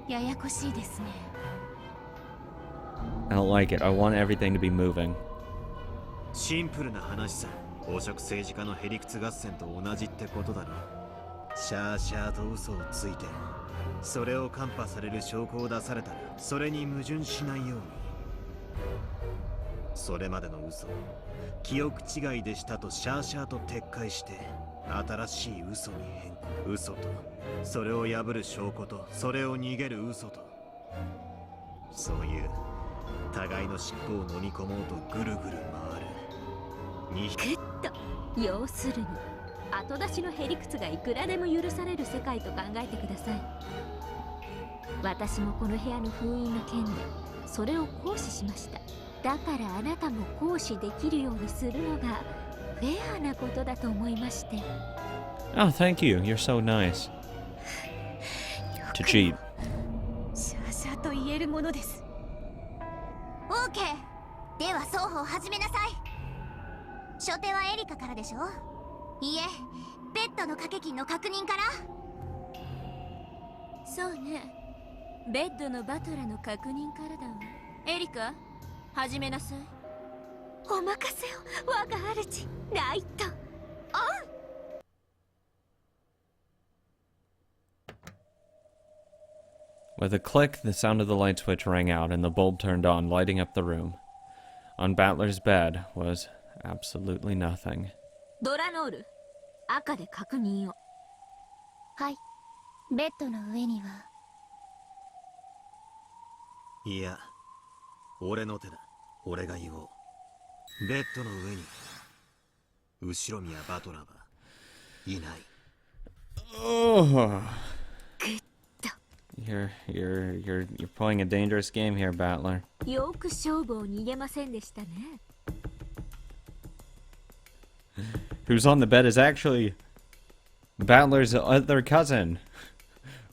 ややこしいですね。 I don't like it. I want everything to be moving. シンプルな話さ。黄色政治家のへりくつ合戦と同じってことだろ。シャーシャーと嘘をついて、それをカンパされる証拠を出されたら、それに矛盾しないように。それまでの嘘、記憶違いでしたとシャーシャーと撤回して、新しい嘘に変更。嘘と、それを破る証拠と、それを逃げる嘘と、そういう互いの尻尾を飲み込もうとぐるぐる回る。グッと、要するに後出しのへりくつがいくらでも許される世界と考えてください。私もこの部屋の封印の件でそれを行使しました。だからあなたも行使できるようにするのがフェアなことだと思いまして。 Oh, thank you. You're so nice. To cheat. シャーシャーと言えるものです。 OK。 では双方始めなさい。初手はエリカからでしょ。いえ、ベッドの掛け金の確認から。そうね、ベッドのバトラの確認からだわ。エリカ、始めなさい。お任せを、我が主ナイト。With a click, the sound of the light switch rang out and the bulb turned on, lighting up the room. On Battler's bed was absolutely nothing. ドラノール、赤で確認を。はい。ベッドの上には。いや、俺の手だ。俺が言おう。ベッドの上に後ろ宮バトラーはいない。Oh. グッと。 You're playing a dangerous game here, Battler. よく勝負を逃げませんでしたね。 Who's on the bed is actually Battler's other cousin.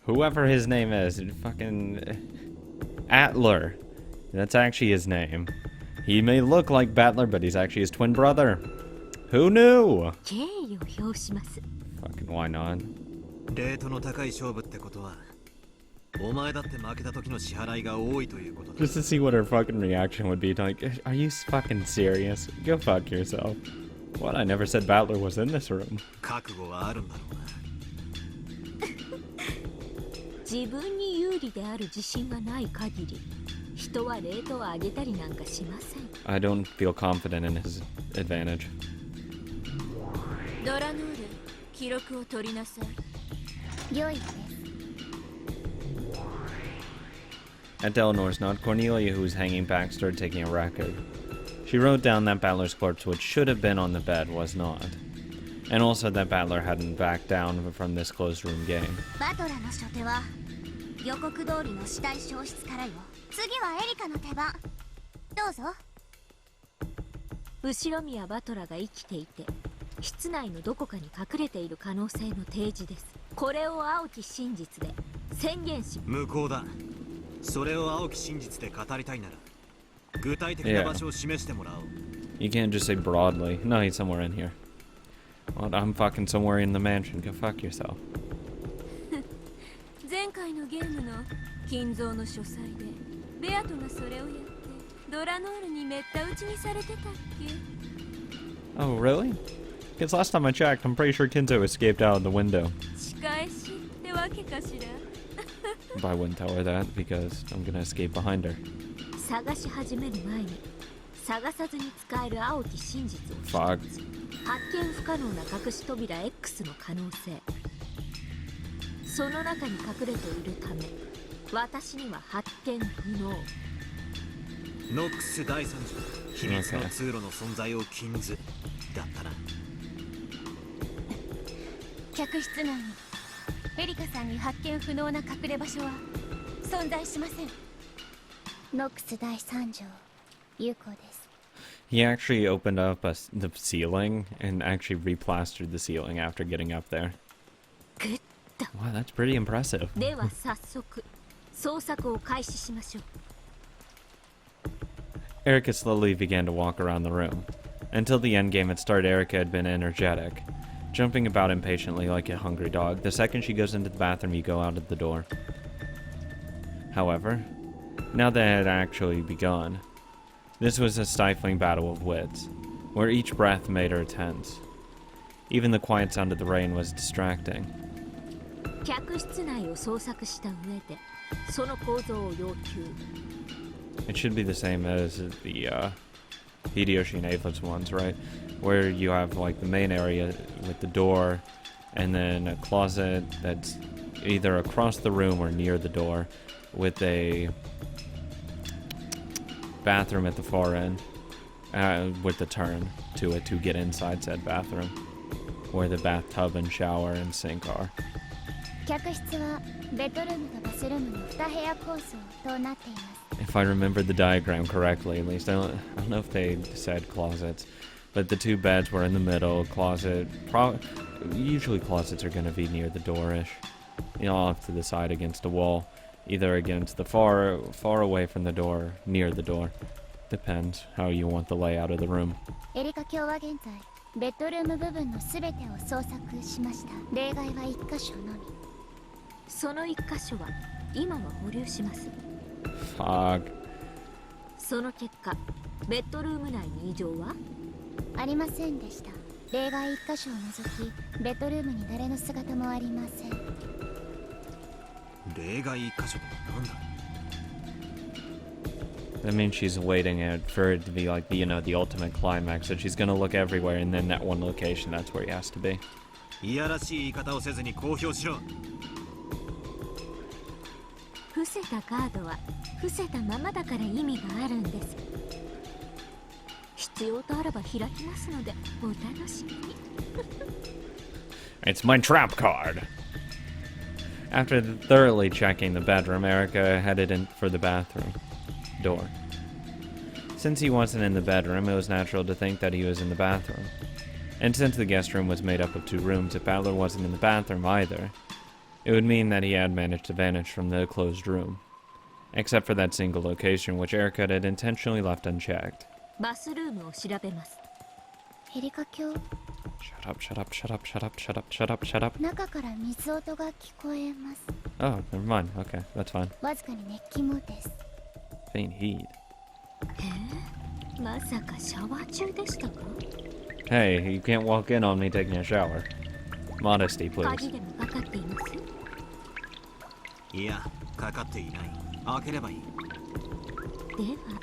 Whoever his name is. Fucking Atler. That's actually his name. He may look like Battler, but he's actually his twin brother. Who knew? 敬意を表します。 Fucking why not? レートの高い勝負ってことは、お前だって負けた時の支払いが多いということだ。 Just to see what her fucking reaction would be. Like, are you fucking serious? Go fuck yourself. What? I never said Battler was in this room. 覚悟はあるんだろうな。自分に有利である自信がない限り、人はレートを上げたりなんかしません。 I don't feel confident in his advantage. ドラノール、記録を取りなさい。良いです。 At Delanor's nod, Cornelia, who was hanging back, started taking a record. She wrote down that Battler's corpse, which should have been on the bed, was not. And also that Battler hadn't backed down from this closed room game. バトラの初手は予告通りの死体消失からよ。次はエリカの手番。どうぞ。後ろ宮バトラが生きていて、室内のどこかに隠れている可能性の提示です。これを青き真実で宣言し。無効だ。それを青き真実で語りたいなら、具体的な場所を示してもらおう。You can't just say broadly. No, he's somewhere in here. Well, I'm fucking somewhere in the mansion. Go fuck yourself. 前回のゲームの金蔵の書斎でベアトがそれをやってドラノールにめった打ちにされてたっけ。 Oh, really? Because last time I checked, I'm pretty sure Kinzo escaped out of the window. 仕返しってわけかしら。 But I wouldn't tell her that because I'm gonna escape behind her. 探し始める前に探さずに使える青き真実を一つ。 Fuck. 発見不可能な隠し扉 X の可能性。その中に隠れているため私には発見不能。ノックス第3条、秘密の通路の存在を禁ずだったな。客室内にエリカさんに発見不能な隠れ場所は存在しません。ノックス第3条有効です。 He actually opened up the ceiling and actually replastered the ceiling after getting up there. グッと。 Wow, that's pretty impressive. では早速捜索を開始しましょう。 Erica slowly began to walk around the room. Until the endgame had started, Erica had been energetic, jumping about impatiently like a hungry dog. The second she goes into the bathroom, you go out of the door. However, now that it had actually begun, this was a stifling battle of wits, where each breath made her tense. Even the quiet sound of the rain was distracting. 客室内を捜索した上でその構造を要求 It should be the same as the Hideyoshi and Aphis ones, right? Where you have like the main area with the door, and then a closet that's either across the room or near the door, with a bathroom at the far end, with the turn to it to get inside said bathroom, where the bathtub and shower and sink are. 客室はベッドルームとバスルームの2部屋構想となっています。 If I remembered the diagram correctly, at least I don't know if they said closets, but the two beds were in the middle. Closet, usually closets are going to be near the door-ish, you know, off to the side against a wall, either against the far away from the door, near the door. Depends how you want the layout of the room. エリカ卿は現在ベッドルーム部分のすべてを捜索しました。例外は1箇所のみ。その1箇所は今は保留します。 Fuck. その結果ベッドルーム内に異常はありませんでした。例外1箇所を除きベッドルームに誰の姿もありません。例外1箇所とはなんだ。 That means she's waiting for it to be like the, you know, the ultimate climax, that she's gonna look everywhere, and then that one location, that's where he has to be. いやらしい言い方をせずに公表しろ。伏せたカードは伏せたままだから意味があるんです。必要とあれば開きますのでお楽しみに。It's my trap card! After thoroughly checking the bedroom, Erica headed in for the bathroom door. Since he wasn't in the bedroom, it was natural to think that he was in the bathroom. And since the guest room was made up of 2 rooms, if Butler wasn't in the bathroom either, it would mean that he had managed to vanish from the closed room. Except for that single location, which Erica had intentionally left unchecked. バスルームを調べます。エリカ卿、 Shut up, shut up, shut up, shut up, shut up, shut up, shut up. 中から水音が聞こえます。 Oh, never mind. Okay, that's fine. わずかに熱気もです。 Faint heat. まさかシャワー中でしたか？ Hey, you can't walk in on me taking a shower. Modesty, 鍵 please. でもかかっています。いや、かかっていない。開ければいい。では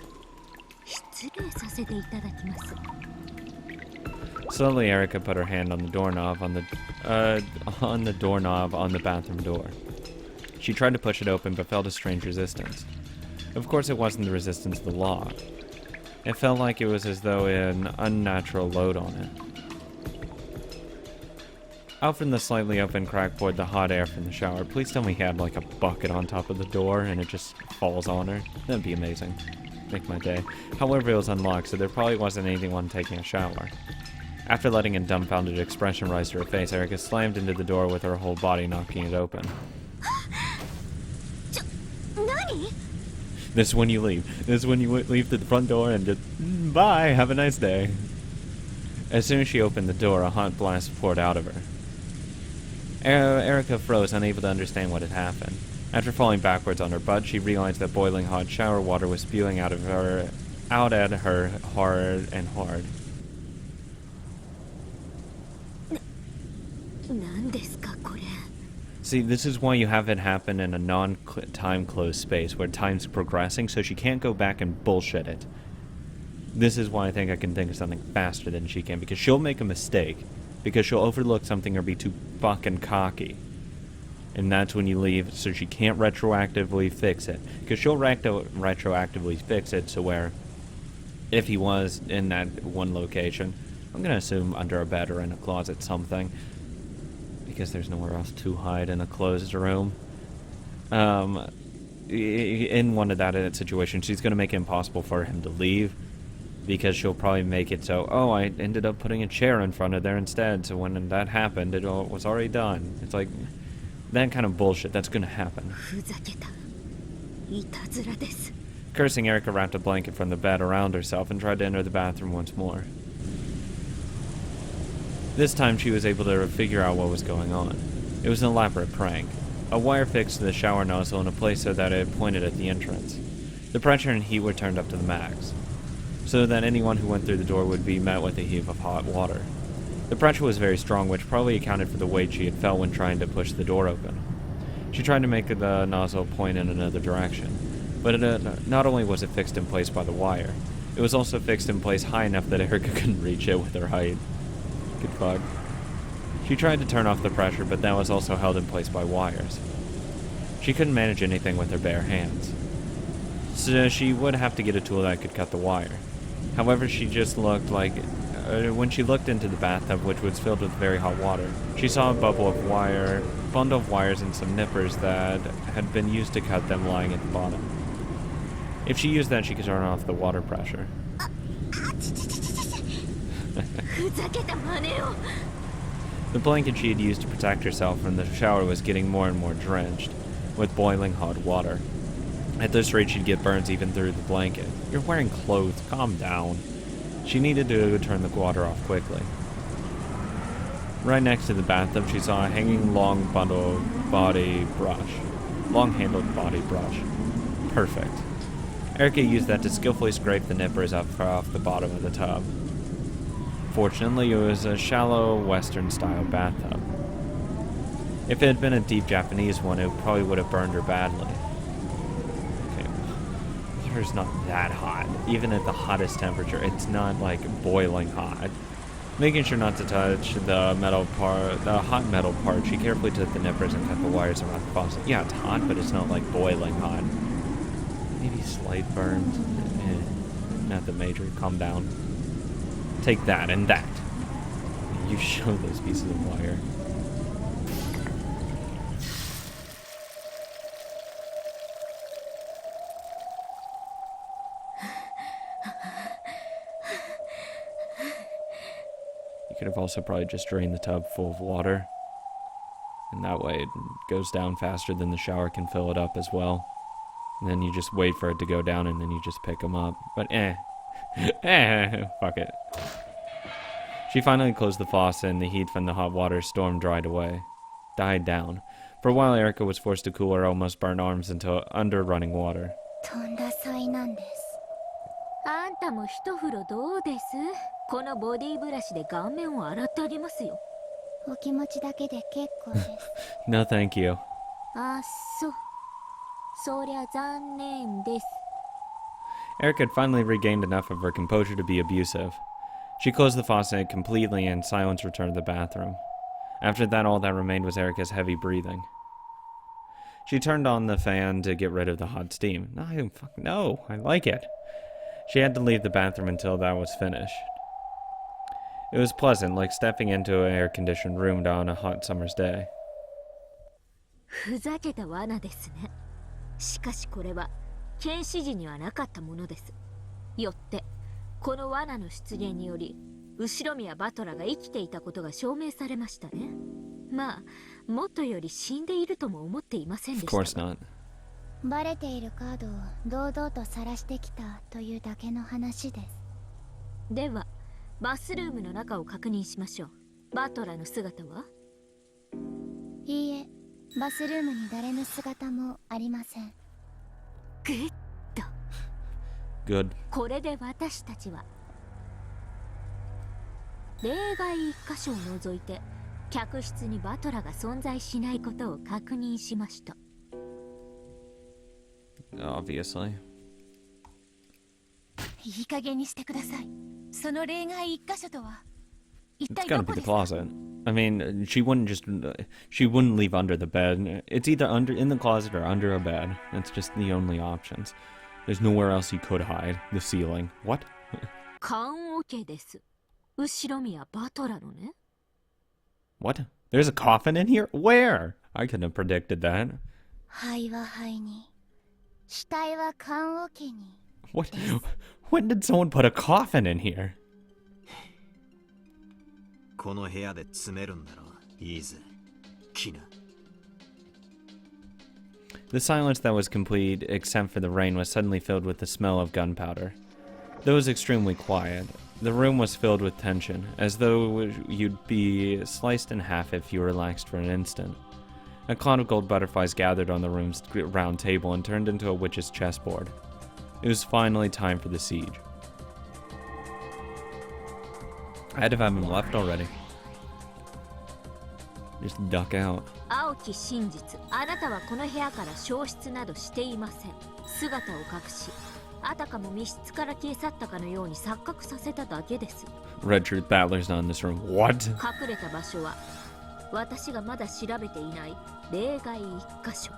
失礼させていただきます。 Slowly, Erica put her hand on the doorknob on the doorknob on the bathroom door. She tried to push it open, but felt a strange resistance. Of course, it wasn't the resistance of the lock. It felt like it was as though an unnatural load on it. Out from the slightly open crack poured the hot air from the shower. Please tell me he had like a bucket on top of the door and it just falls on her. That'd be amazing. Make my day. However, it was unlocked, so there probably wasn't anyone taking a shower. After letting a dumbfounded expression rise to her face, Erica slammed into the door with her whole body, knocking it open. 何？ This is when you leave. This is when you leave the front door and just, bye, have a nice day. As soon as she opened the door, a hot blast poured out of her. Erica froze, unable to understand what had happened. After falling backwards on her butt, she realized that boiling hot shower water was spewing out at her hard and hard. 何ですかこれ。 See, this is why you have it happen in a non-time closed space, where time's progressing, so she can't go back and bullshit it. This is why I think I can think of something faster than she can, because she'll make a mistake, because she'll overlook something or be too fucking cocky. And that's when you leave, so she can't retroactively fix it. Because she'll retroactively fix it, so where, if he was in that one location, I'm gonna assume under a bed or in a closet something, because there's nowhere else to hide in a closed room. In one of that situation, she's gonna make it impossible for him to leave, because she'll probably make it so, oh, I ended up putting a chair in front of there instead, so when that happened, it was already done. It's like, that kind of bullshit, that's gonna happen. ふざけた。いたずらです。 Cursing, Erica wrapped a blanket from the bed around herself and tried to enter the bathroom once more. This time she was able to figure out what was going on. It was an elaborate prank. a wire fixed to the shower nozzle in a place so that it pointed at the entrance. The pressure and heat were turned up to the max, so that anyone who went through the door would be met with a heave of hot water. The pressure was very strong, which probably accounted for the weight she had felt when trying to push the door open. She tried to make the nozzle point in another direction, but not only was it fixed in place by the wire, it was also fixed in place high enough that Erica couldn't reach it with her height. Good fuck. She tried to turn off the pressure, but that was also held in place by wires. She couldn't manage anything with her bare hands, so she would have to get a tool that could cut the wire. However, she just looked like... when she looked into the bathtub, which was filled with very hot water, she saw a bundle of wires and some nippers that had been used to cut them lying at the bottom. If she used that, she could turn off the water pressure. The blanket she had used to protect herself from the shower was getting more and more drenched with boiling hot water. At this rate, she'd get burns even through the blanket. You're wearing clothes, calm down. She needed to turn the water off quickly. Right next to the bathtub, she saw a hanging long-handled body brush. Perfect. Erica used that to skillfully scrape the nippers up off the bottom of the tub. Fortunately, it was a shallow Western-style bathtub. If it had been a deep Japanese one, it probably would have burned her badly. Okay, water's not that hot. Even at the hottest temperature, it's not like boiling hot. Making sure not to touch the hot metal part, she carefully took the nippers and cut the wires around the faucet. Yeah, it's hot, but it's not like boiling hot. Maybe slight burns. Nothing major. Calm down. Take that and that. You show those pieces of wire. You could have also probably just drained the tub full of water. And that way it goes down faster than the shower can fill it up as well. And then you just wait for it to go down and then you just pick them up. But fuck it. She finally closed the faucet and the heat from the hot water storm died down. For a while, Erica was forced to cool her almost burnt arms under running water. とんだ災難です。あんたも一風呂どうです？このボディブラシで顔面を洗ってあげますよ。お気持ちだけで結構です。No, thank you. あっそ。そりゃ残念です。Erica had finally regained enough of her composure to be abusive. She closed the faucet completely and silence returned to the bathroom. After that, all that remained was Erica's heavy breathing. She turned on the fan to get rid of the hot steam. No, I like it. She had to leave the bathroom until that was finished. It was pleasant, like stepping into an air-conditioned room on a hot summer's day. ふざけた罠ですね。しかしこれは検視時にはなかったものです。よってこの罠の出現により後宮バトラが生きていたことが証明されましたね。まあもとより死んでいるとも思っていませんでした。Of course not. バレているカードを堂々と晒してきたというだけの話です。ではバスルームの中を確認しましょう。バトラの姿は？いいえ、バスルームに誰の姿もありません。グッド。Good. これで私たちは例外一箇所を除いて客室にバトラが存在しないことを確認しました。Obviously. いい加減にしてください。その例外一箇所とは一 It's 体 gotta ど be こ the ですか？ closet. I mean, she wouldn't leave under the bed. It's either in the closet or under a bed. That's just the only options. There's nowhere else you could hide. The ceiling. What? 棺桶です。後宮バトラのね。What? There's a coffin in here? Where? I couldn't have predicted that. 肺は肺に、死体は棺桶に。What? When did someone put a coffin in here? この部屋で詰めるんだろう。いいぜ。キナ。The silence that was complete, except for the rain, was suddenly filled with the smell of gunpowder. Though it was extremely quiet, the room was filled with tension, as though you'd be sliced in half if you relaxed for an instant. A cloud of gold butterflies gathered on the room's round table and turned into a witch's chessboard. It was finally time for the siege. I had to have him left already. Just duck out. 青き真実、あなたはこの部屋から消失などしていません。姿を隠し、あたかも密室から消え去ったかのように錯覚させただけです。Red Truth Battler's not in this room. What? 隠れた場所は私がまだ調べていない例外一箇所。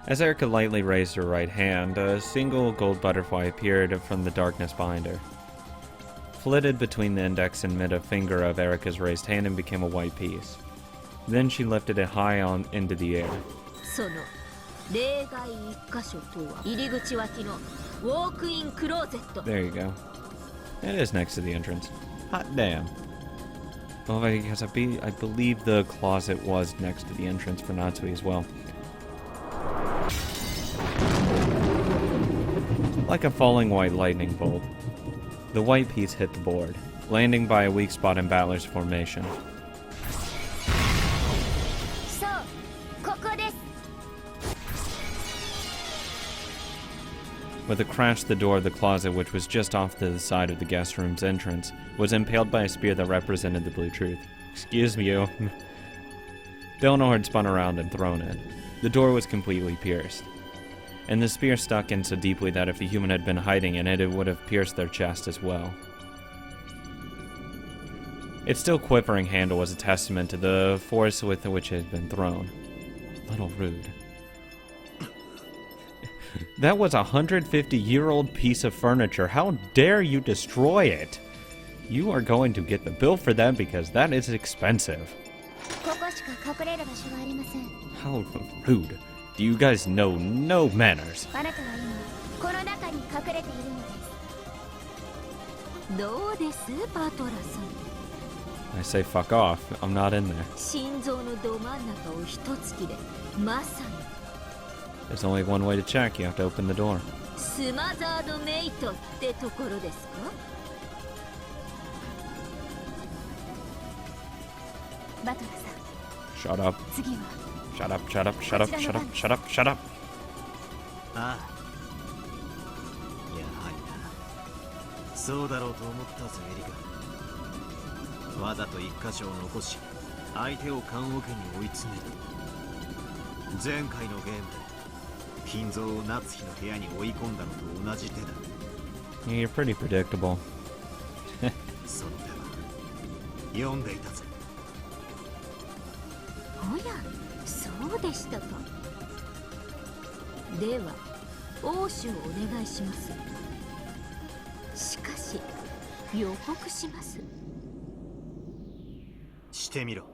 As Erica lightly raised her right hand, a single gold butterfly appeared from the darkness behind her. Flitted between the index and middle finger of Erica's raised hand and became a white piece. Then she lifted it high on into the air. その例外一箇所とは入り口脇のウォークインクローゼット。 There you go. It is next to the entrance. Hot damn. Well, I guess I believe the closet was next to the entrance for Natsui as well. Like a falling white lightning bolt, the white piece hit the board, landing by a weak spot in Battler's formation. そう、ここです。 With a crash, the door of the closet, which was just off to the side of the guest room's entrance, was impaled by a spear that represented the Blue Truth. Excuse me, you. Delnor had spun around and thrown it. The door was completely pierced, and the spear stuck in so deeply that if a human had been hiding in it, it would have pierced their chest as well. Its still quivering handle was a testament to the force with which it had been thrown. A little rude. That was a 150-year-old piece of furniture. How dare you destroy it? You are going to get the bill for that because that is expensive. ここしか隠れる場所はありません。 How rude. Do you guys know no manners? あなたは今この中に隠れているのです。どうですバトラさん。 I say fuck off. I'm not in there. 心臓のど真ん中を一突きでまさに There's only one way to check. You have to open the door. スマザードメイトってところですか。バトラさん、 Shut up. 次は Shut up, shut up, shut up, shut up, shut up, shut up. ああ、やはりな。そうだろうと思ったぜエリカ。わざと一箇所を残し相手を棺桶に追い詰める。前回のゲームで金蔵を夏日の部屋に追い込んだのと同じ手だ。 Yeah, you're pretty predictable. その手は読んでいたぜ。おや、そうでしたか。では応酬をお願いします。しかし予告します。してみろ。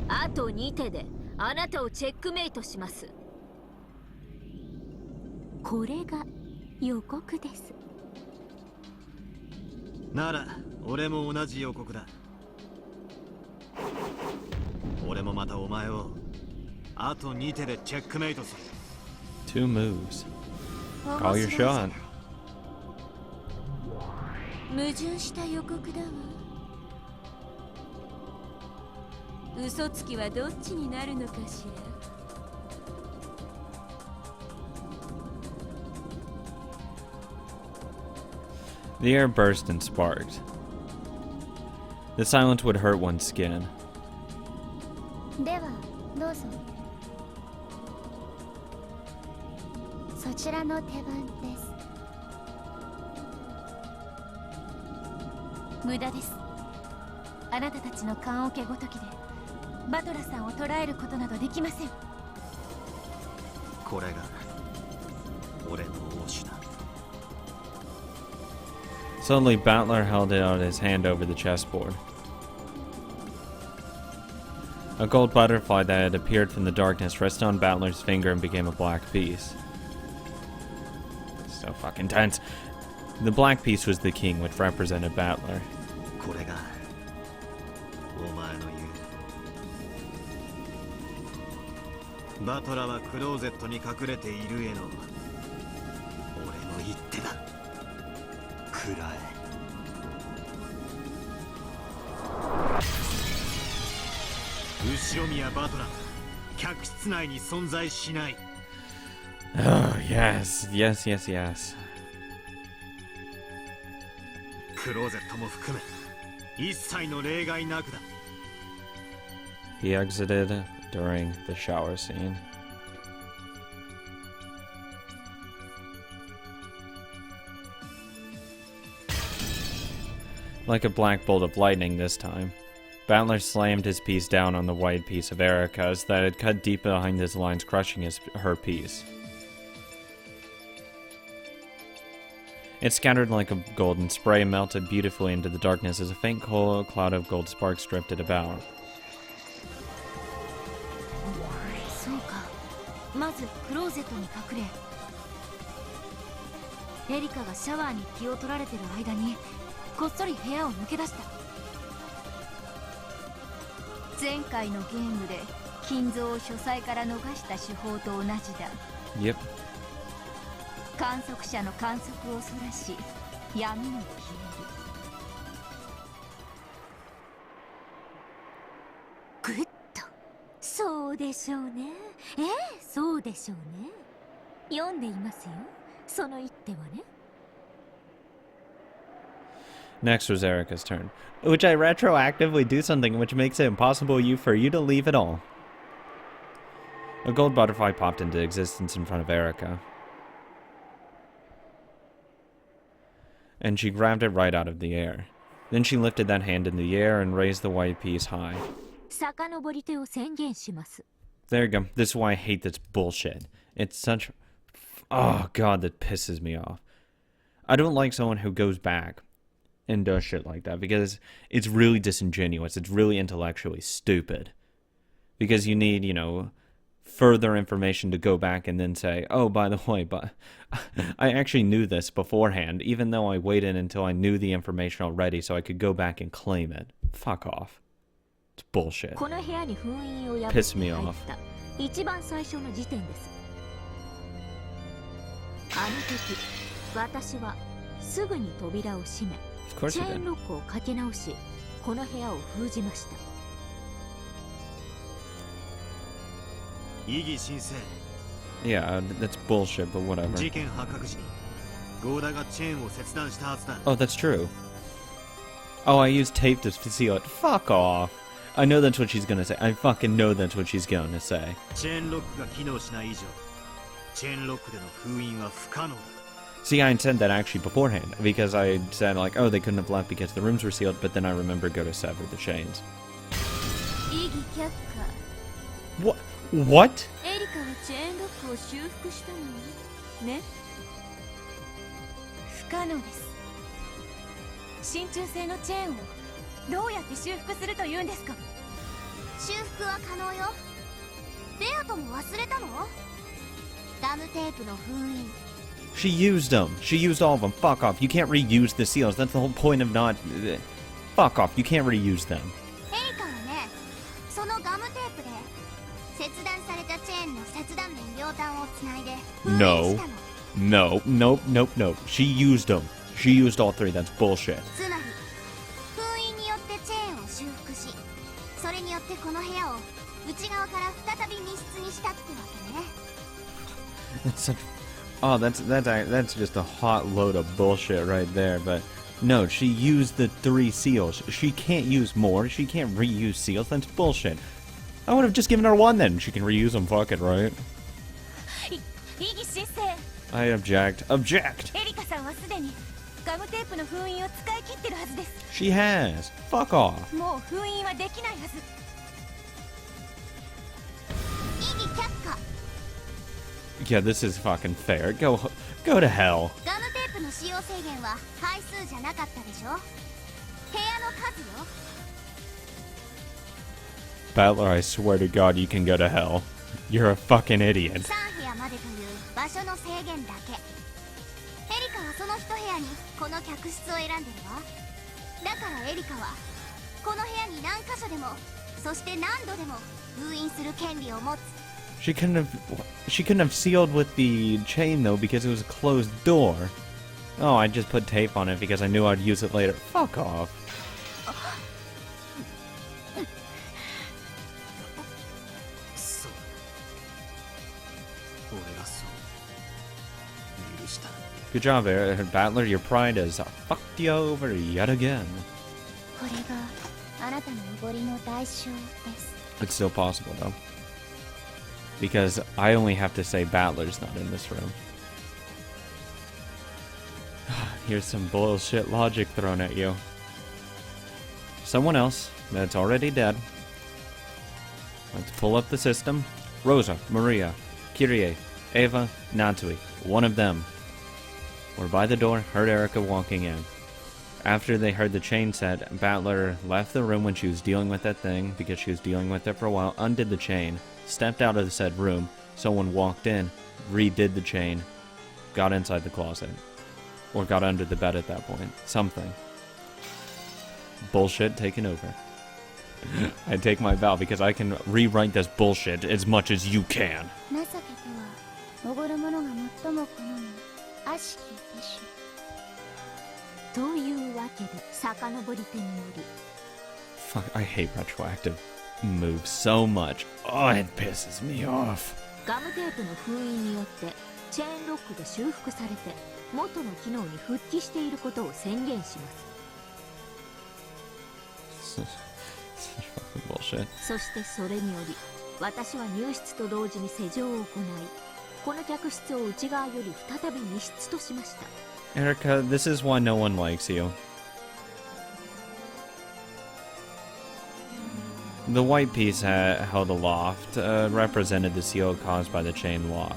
あと2手であなたをチェックメイトします。これが予告です。なら俺も同じ予告だ。俺もまたお前をあと2手でチェックメイトする。 Two moves. Call your shot. 矛盾した予告だわ。嘘つきはどっちになるのかしら。The air burst and sparked. The silence would hurt one's skin. ではどうぞ。そちらの手番です。無駄です。あなたたちの棺桶ごときでバトラさんを捕らえることなどできません。これが俺の応酬だ。 Suddenly, Battler held out his hand over the chessboard. A gold butterfly that had appeared from the darkness rested on Battler's finger and became a black piece. So fucking tense. The black piece was the king, which represented Battler. これがお前の言うバトラはクローゼットに隠れているへの俺の一手だ。食らえ。白宮バトラー、客室内に存在しない。 Oh, yes. Yes, yes, yes. クローゼットも含め一切の例外なくだ。 He exited during the shower scene. Like a black bolt of lightning this time, Battler slammed his piece down on the white piece of Erica's that had cut deep behind his lines, crushing her piece. It scattered like a golden spray, melted beautifully into the darkness as a faint cloud of gold sparks drifted about. そうか。まずクローゼットに隠れ、エリカがシャワーに気を取られてる間にこっそり部屋を抜け出した。前回のゲームで金蔵を書斎から逃した手法と同じだ。 Yep. 観測者の観測をそらし、闇に消える。グッと。そうでしょうね。そうでしょうね。読んでいますよ、その一手はね。 Next was Erica's turn, which I retroactively do something which makes it impossible for you to leave at all. A gold butterfly popped into existence in front of Erica, and she grabbed it right out of the air. Then she lifted that hand in the air and raised the white piece high. 遡り手を宣言します。 There you go. This is why I hate this bullshit. It's such... Oh, God, that pisses me off. I don't like someone who goes back and does shit like that, because it's really disingenuous. It's really intellectually stupid. Because you need, you know, further information to go back and then say, oh, by the way, but I actually knew this beforehand, even though I waited until I knew the information already so I could go back and claim it. Fuck off. It's bullshit. この部屋に封印を破って Piss me 入 off. った一番最初の時点です。あの時、私はすぐに扉を閉め、 Of course チ you ェーン did. ロックをかけ直し、この部屋を封じました。異議申請。 Yeah, that's bullshit, but whatever. 事件発覚時にゴーダがチェーンを切断したはずだ。 Oh, that's true. Oh, I used tape to seal it. Fuck off. I know that's what she's gonna say. I fucking know that's what she's gonna say. チェーンロックが機能しない以上、チェーンロックでの封印は不可能だ。 See, I had said that actually beforehand, because I said, like, oh, they couldn't have left because the rooms were sealed, but then I remember go to sever the chains. 異議却下。 What? エリカはチェーンロックを修復したのね。不可能です。真鍮製のチェーンをどうやって修復するというんですか。修復は可能よ。ベアとも忘れたの？ガムテープの封印。 She used them. She used all of them. Fuck off. You can't reuse the seals. That's the whole point of not... Fuck off. You can't reuse them. エリカはね、そのガムテープで切断されたチェーンの切断面両端をつないで封印したの。 No. Nope, nope, nope. She used them. She used all three. That's bullshit. つまり封印によってチェーンを修復し、それによってこの部屋を内側から再び密室にしたってわけね。 That's such... Oh, that's just a hot load of bullshit right there, but... No, she used the 3 seals. She can't use more. She can't reuse seals. That's bullshit. I would have just given her 1 then. She can reuse them. Fuck it, right? 異議申請。 I object. Object! エリカさんはすでにガムテープの封印を使い切ってるはずです。 She has. Fuck off. もう封印はできないはず。異議却下。 Yeah, this is fucking fair. Go to hell. ガムテープの使用制限は回数じゃなかったでしょ。部屋の数よ。 Battler, I swear to God, you can go to hell. You're a fucking idiot. 3部屋までという場所の制限だけ。エリカはその1部屋にこの客室を選んでるわ。だからエリカはこの部屋に何箇所でも、そして何度でも封印する権利を持つ。 She couldn't have sealed with the chain though because it was a closed door. Oh, I just put tape on it because I knew I'd use it later. Fuck off. 俺がそう許した。 Good job, Battler. Your pride has fucked you over yet again. これがあなたのおごりの代償です。 It's still possible, though. Because I only have to say Battler's not in this room. Here's some bullshit logic thrown at you. Someone else that's already dead. Let's pull up the system. Rosa, Maria, Kyrie, Eva, Natsui. One of them were by the door, heard Erica walking in. After they heard the chain set, Battler left the room when she was dealing with that thing, because she was dealing with it for a while, undid the chain, stepped out of the said room, someone walked in, redid the chain, got inside the closet. Or got under the bed at that point. Something. Bullshit taken over. I take my vow because I can rewrite this bullshit as much as you can. 情けとはおごる者が最も好む悪しきでしょ。というわけで遡り手により Fuck, I hate retroactive moves so much. Oh, it pisses me off. ガムテープの封印によってチェーンロックが修復されて元の機能に復帰していることを宣言します。 Such fucking bullshit. そしてそれにより私は入室と同時に施錠を行いこの客室を内側より再び密室としました。 Erica, this is why no one likes you. The white piece held aloft represented the seal caused by the chain lock.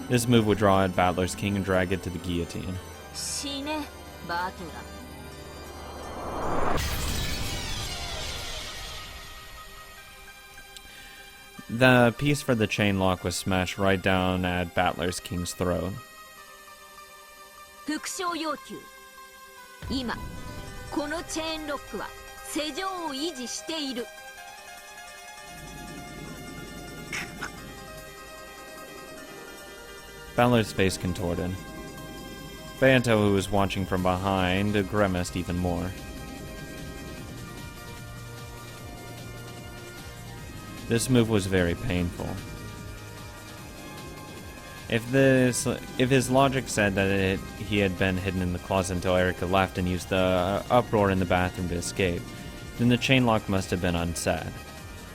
This move would draw out Battler's king and drag it to the guillotine. 死ねバトラー。 The piece for the chain lock was smashed right down at Battler's king's throat. 復唱要求。今このチェーンロックは施錠を維持している。 Battler's face contorted. Banto, who was watching from behind, grimaced even more. This move was very painful. If his logic said that he had been hidden in the closet until Erica left and used the uproar in the bathroom to escape, then the chain lock must have been unset.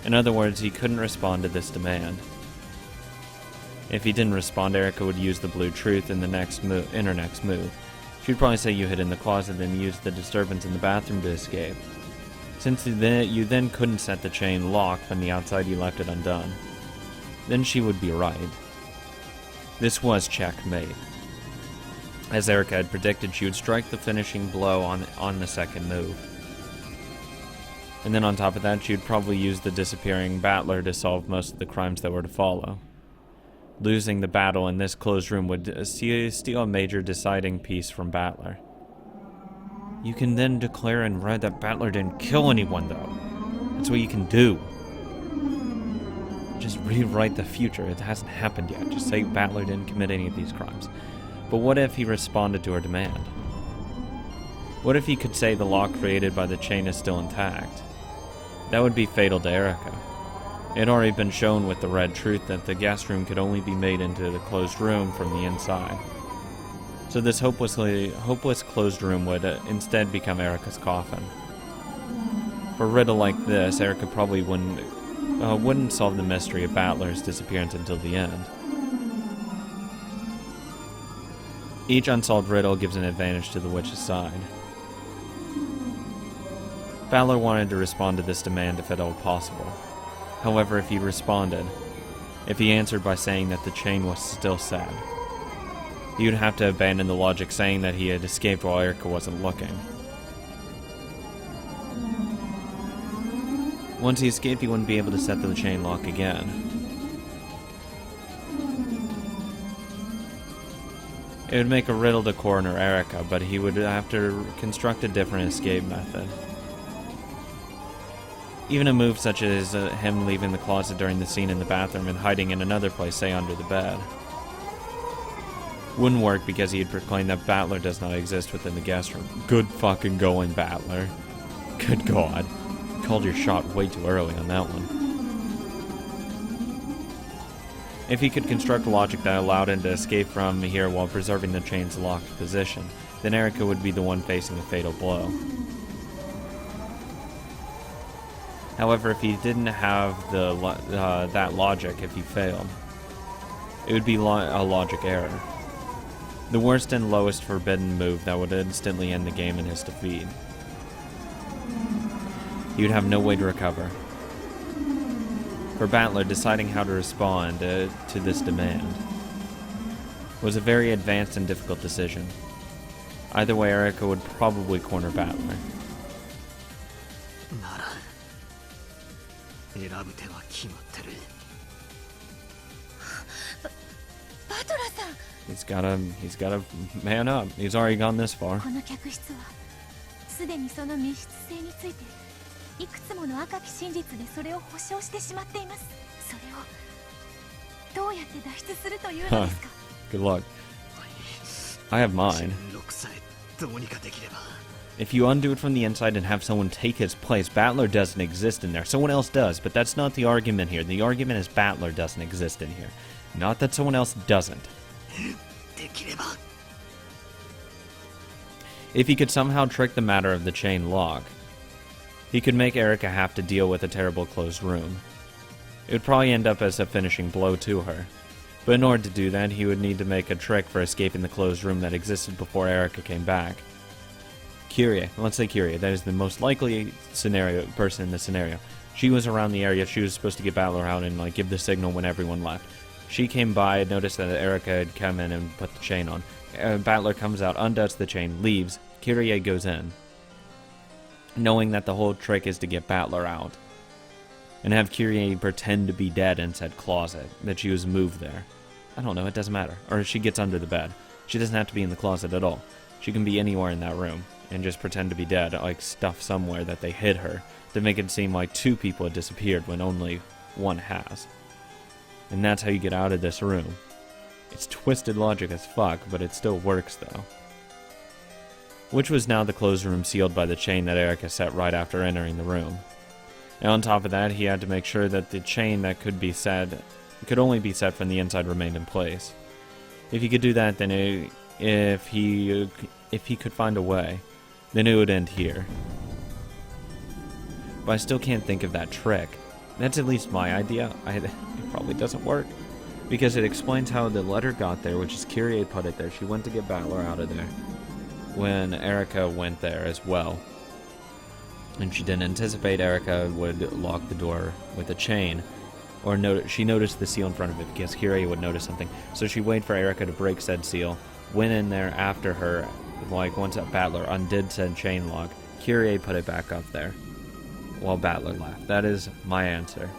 In other words, he couldn't respond to this demand. If he didn't respond, Erica would use the blue truth in her next move. She'd probably say you hid in the closet, then use the disturbance in the bathroom to escape. Since you then couldn't set the chain lock from the outside, you left it undone. Then she would be right. This was checkmate. As Erica had predicted, she would strike the finishing blow on the second move. And then on top of that, she would probably use the disappearing Battler to solve most of the crimes that were to follow. Losing the battle in this closed room would steal a major deciding piece from Battler. You can then declare in red that Battler didn't kill anyone, though. That's what you can do. Just rewrite the future. It hasn't happened yet. Just say Battler didn't commit any of these crimes. But what if he responded to her demand? What if he could say the lock created by the chain is still intact? That would be fatal to Erica. It had already been shown with the red truth that the guest room could only be made into the closed room from the inside. So this hopeless closed room would instead become Erica's coffin. For a riddle like this, Erica probably wouldn't solve the mystery of Battler's disappearance until the end. Each unsolved riddle gives an advantage to the witch's side. Battler wanted to respond to this demand if at all possible. However, if he answered by saying that the chain was still set, he would have to abandon the logic saying that he had escaped while Erica wasn't looking. Once he escaped, he wouldn't be able to set the chain lock again. It would make a riddle to corner Erica, but he would have to construct a different escape method. Even a move such as him leaving the closet during the scene in the bathroom and hiding in another place, say under the bed, wouldn't work because he had proclaimed that Battler does not exist within the guest room. Good fucking going, Battler. Good God. Called your shot way too early on that one. If he could construct logic that allowed him to escape from here while preserving the chain's locked position, then Erika would be the one facing a fatal blow. However, if he didn't have that logic, if he failed, it would be a logic error. The worst and lowest forbidden move that would instantly end the game in his defeat. He would have no way to recover. For Battler, deciding how to respond to this demand was a very advanced and difficult decision. Either way, Erika would probably corner Battler. なら選ぶ手は決まってる。バトラさん、 He's gotta man up. He's already gone this far. この客室はすでにその密室性についていくつもの赤き真実でそれを保証してしまっています。それをどうやって脱出するというのですか？ Good luck. I have mine. 6さえどうにかできれば。 If you undo it from the inside and have someone take his place, Battler doesn't exist in there. Someone else does, but that's not the argument here. The argument is Battler doesn't exist in here. Not that someone else doesn't. できれば。 If he could somehow trick the matter of the chain lock, he could make Erika have to deal with a terrible closed room. It would probably end up as a finishing blow to her. But in order to do that, he would need to make a trick for escaping the closed room that existed before Erika came back. Kyrie, let's say Kyrie, that is the most likely person in the scenario. She was around the area, she was supposed to get Battler out and give the signal when everyone left. She came by, noticed that Erika had come in and put the chain on. Battler comes out, undoes the chain, leaves. Kyrie goes in, knowing that the whole trick is to get Battler out. And have Kyrie pretend to be dead in said closet, that she was moved there. I don't know, it doesn't matter. Or she gets under the bed. She doesn't have to be in the closet at all. She can be anywhere in that room, and just pretend to be dead, stuff somewhere that they hid her, to make it seem like 2 people had disappeared when only 1 has. And that's how you get out of this room. It's twisted logic as fuck, but it still works though. Which was now the closed room sealed by the chain that Erika set right after entering the room. And on top of that, he had to make sure that the chain that could only be set from the inside remained in place. If he could do that, then if he could find a way, then it would end here. But I still can't think of that trick. That's at least my idea. It probably doesn't work. Because it explains how the letter got there, which is Kyrie put it there. She went to get Battler out of there when Erika went there as well. And she didn't anticipate Erika would lock the door with a chain. Or she noticed the seal in front of it because Kyrie would notice something. So she waited for Erika to break said seal, went in there after her, once that Battler undid said chain lock, Kyrie put it back up there while Battler left. That is my answer.